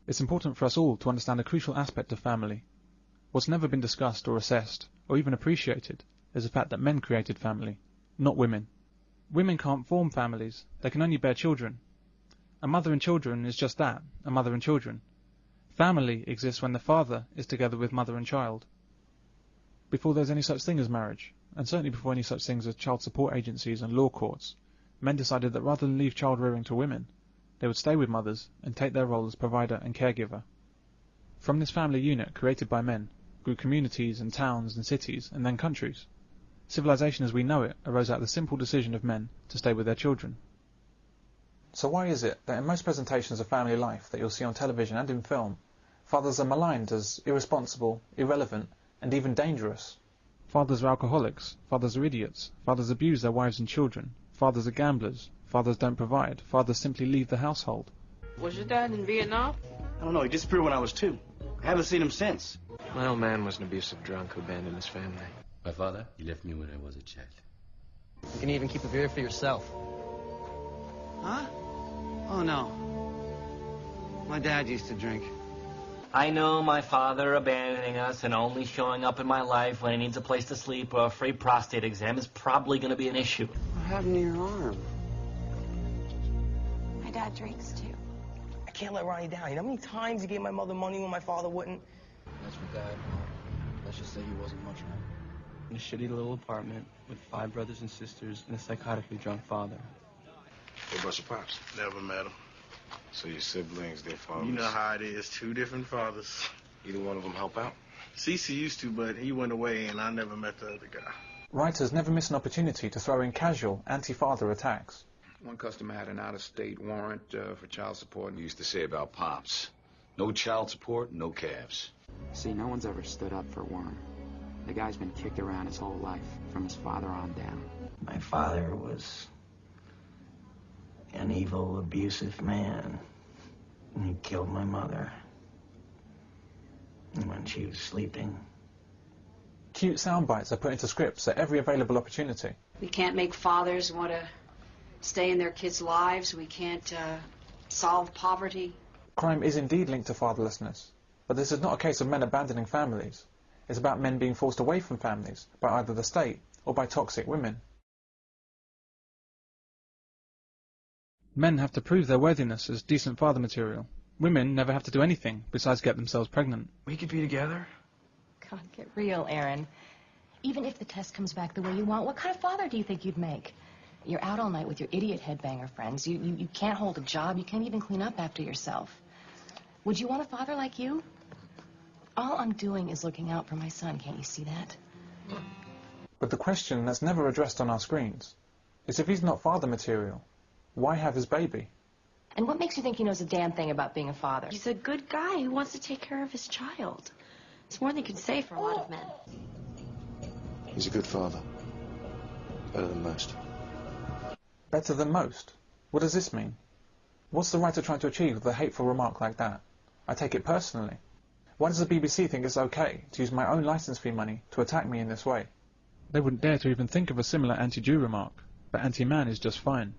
It's important for us all to understand a crucial aspect of family. What's never been discussed or assessed, or even appreciated, is the fact that men created family, not women. Women can't form families, they can only bear children. A mother and children is just that, a mother and children. Family exists when the father is together with mother and child. Before there's any such thing as marriage, and certainly before any such things as child support agencies and law courts, men decided that rather than leave child rearing to women, they would stay with mothers and take their role as provider and caregiver. From this family unit created by men grew communities and towns and cities and then countries. Civilization as we know it arose out of the simple decision of men to stay with their children. So why is it that in most presentations of family life that you'll see on television and in film, fathers are maligned as irresponsible, irrelevant, and even dangerous? Fathers are alcoholics, fathers are idiots, fathers abuse their wives and children, fathers are gamblers, fathers don't provide, fathers simply leave the household. Was your dad in Vietnam? I don't know, he disappeared when I was 2. I haven't seen him since. My old man was an abusive drunk who abandoned his family. My father, he left me when I was a child. You can even keep a beer for yourself. Huh? Oh, no. My dad used to drink. I know my father abandoning us and only showing up in my life when he needs a place to sleep or a free prostate exam is probably going to be an issue. What happened to your arm? My dad drinks, too. I can't let Ronnie down. You know how many times he gave my mother money when my father wouldn't? That's for Dad. Let's just say he wasn't much help. In a shitty little apartment with 5 brothers and sisters and a psychotically drunk father. What about your pops? Never met him. So your siblings, their fathers? You know how it is. 2 different fathers. Either one of them help out? Cece used to, but he went away and I never met the other guy. Writers never miss an opportunity to throw in casual, anti-father attacks. One customer had an out-of-state warrant for child support. He used to say about Pops, no child support, no calves. See, no one's ever stood up for Worm. The guy's been kicked around his whole life, from his father on down. My father was an evil, abusive man. And he killed my mother when she was sleeping. Cute sound bites are put into scripts at every available opportunity. We can't make fathers want to stay in their kids' lives. We can't solve poverty. Crime is indeed linked to fatherlessness, but this is not a case of men abandoning families. It's about men being forced away from families by either the state or by toxic women. Men have to prove their worthiness as decent father material. Women never have to do anything besides get themselves pregnant. We could be together. God, get real, Aaron. Even if the test comes back the way you want, what kind of father do you think you'd make? You're out all night with your idiot headbanger friends. You can't hold a job. You can't even clean up after yourself. Would you want a father like you? All I'm doing is looking out for my son. Can't you see that? But the question that's never addressed on our screens is, if he's not father material, why have his baby? And what makes you think he knows a damn thing about being a father? He's a good guy who wants to take care of his child. It's more than you can say for a lot of men. He's a good father. Better than most. Better than most? What does this mean? What's the writer trying to achieve with a hateful remark like that? I take it personally. Why does the BBC think it's okay to use my own licence fee money to attack me in this way? They wouldn't dare to even think of a similar anti-Jew remark, but anti-man is just fine.